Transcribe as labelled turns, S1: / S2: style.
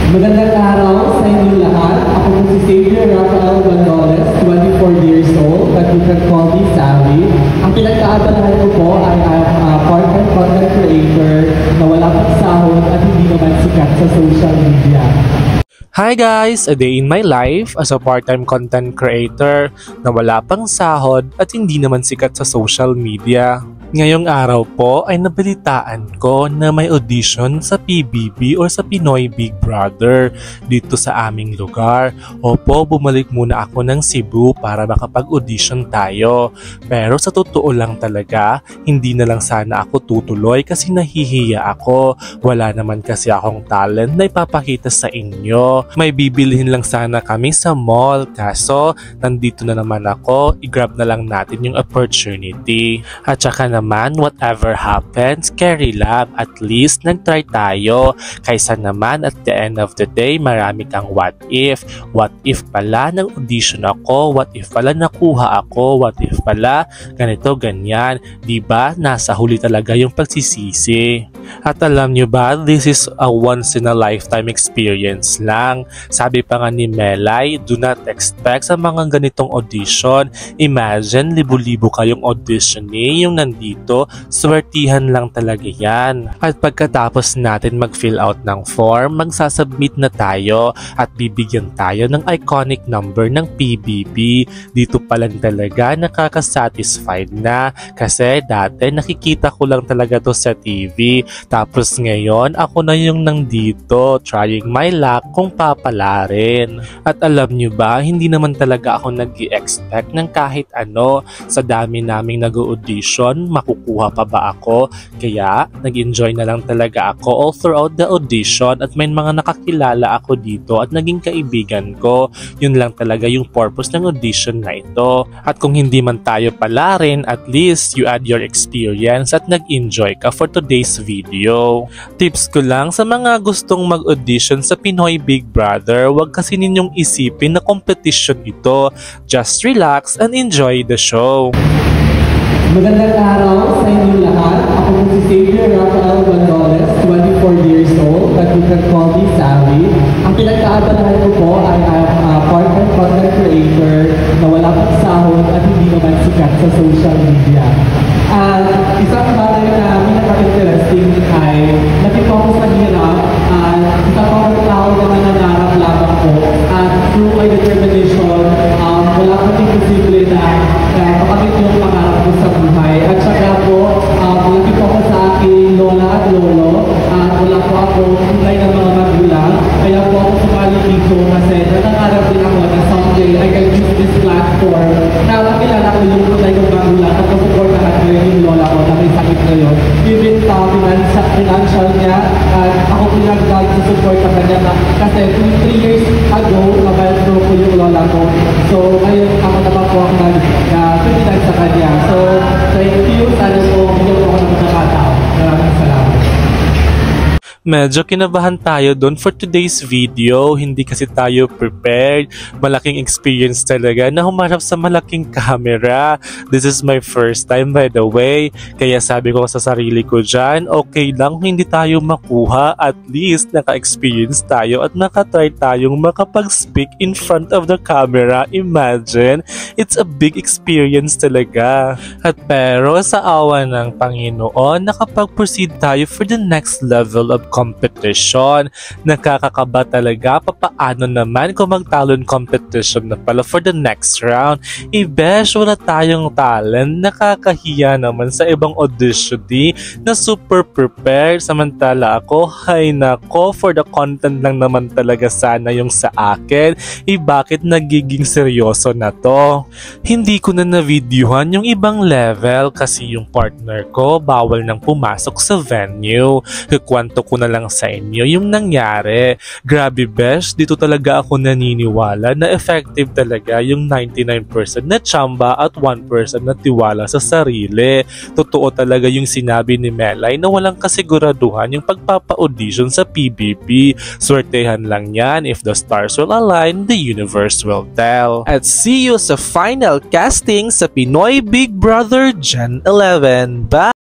S1: Magandang araw sa inyong lahat. Ako po si Xavier Rafael Bandoles, 24 years old, but you can call me Sally. Ang pinagkaabalahan ko po ay part-time content creator na wala pang sahod at hindi naman sikat sa social media.
S2: Hi guys! A day in my life as a part-time content creator na wala pang sahod at hindi naman sikat sa social media. Ngayong araw po ay nabalitaan ko na may audition sa PBB or sa Pinoy Big Brother dito sa aming lugar. Opo, bumalik muna ako ng Cebu para makapag-audition tayo. Pero sa totoo lang talaga, hindi na lang sana ako tutuloy kasi nahihiya ako. Wala naman kasi akong talent na ipapakita sa inyo. May bibilhin lang sana kami sa mall kaso nandito na naman ako, i-grab na lang natin yung opportunity. At saka naman, whatever happens, carry lang. At least, nag-try tayo. Kaysa naman, at the end of the day, marami kang what if. What if pala nag-audition ako? What if pala nakuha ako? What if pala ganito, ganyan? Diba? Nasa huli talaga yung pagsisisi. At alam nyo ba, this is a once in a lifetime experience lang. Sabi pa nga ni Melay, do not expect sa mga ganitong audition. Imagine, libo-libo kayong auditioning yung nandito, swertihan lang talaga yan. At pagkatapos natin mag-fill out ng form, magsasubmit na tayo at bibigyan tayo ng iconic number ng PBB. Dito pa lang talaga nakaka-satisfied na kasi dati nakikita ko lang talaga to sa TV. Tapos ngayon, ako na yung nandito, trying my luck kung papalarin. At alam nyo ba, hindi naman talaga ako nag-i-expect ng kahit ano. Sa dami naming nag-audition, makukuha pa ba ako? Kaya, nag-enjoy na lang talaga ako all throughout the audition at may mga nakakilala ako dito at naging kaibigan ko. Yun lang talaga yung purpose ng audition na ito. At kung hindi man tayo palarin, at least you add your experience at nag-enjoy ka for today's video. Tips ko lang sa mga gustong mag-audition sa Pinoy Big Brother, wag kasi ninyong isipin na competition ito. Just relax and enjoy the show.
S1: Magandang araw sa inyong lahat. Ako po si Xavier Rafael Bandoles, 24 years old, but you can call me Sally. Ang pinagkaabalahan ko po ay part-time content creator na wala pang sahod at hindi naman sikat sa social media. At isang bagay na pinaka-interesting ay nag-focus sa hirap at isang mga tao na nananarap lamang po at through my determination, wala pang imposible na makamit yung pangarap ko sa buhay. At saka po, nag-focus sa aking lola at lolo at wala po ako kulay ng mga magulang. Kaya po ako sumali dito kasi nanangarap din ako na someday I can use this platform na makilala ko yung kulay ng magulang at masuportahan ko yung lola ko na may sakit ngayon. Even financial niya at ako pinag-support sa kanya na kasi 3 years ago, nabayad ko yung lola ko. So, ngayon ako naman po ang nag-pinag sa kanya. So, thank you. Sana po, bigyan po ako ng pagkakataon. Maraming salamat.
S2: Medyo kinabahan tayo doon for today's video. Hindi kasi tayo prepared. Malaking experience talaga na humarap sa malaking camera. This is my first time by the way. Kaya sabi ko sa sarili ko dyan, okay lang hindi tayo makuha. At least naka-experience tayo at nakatry tayong makapag-speak in front of the camera. Imagine, it's a big experience talaga. At pero sa awa ng Panginoon, nakapag-proceed tayo for the next level of competition. Nakakakaba talaga. Papaano naman kung magtalon competition na pala for the next round? Besh, wala tayong talent. Nakakahiya naman sa ibang audition na super prepared. Samantala ako, hay nako, for the content lang naman talaga sana yung sa akin. Bakit nagiging seryoso na to? Hindi ko na na-videohan yung ibang level kasi yung partner ko bawal nang pumasok sa venue. Kwento ko na lang sa inyo yung nangyari. Grabe besh, dito talaga ako naniniwala na effective talaga yung 99% na tsamba at 1% na tiwala sa sarili. Totoo talaga yung sinabi ni Melay na walang kasiguraduhan yung pagpapa-audition sa PBB. Swertehan lang yan. If the stars will align, the universe will tell. At see you sa final casting sa Pinoy Big Brother Gen 11. Bye!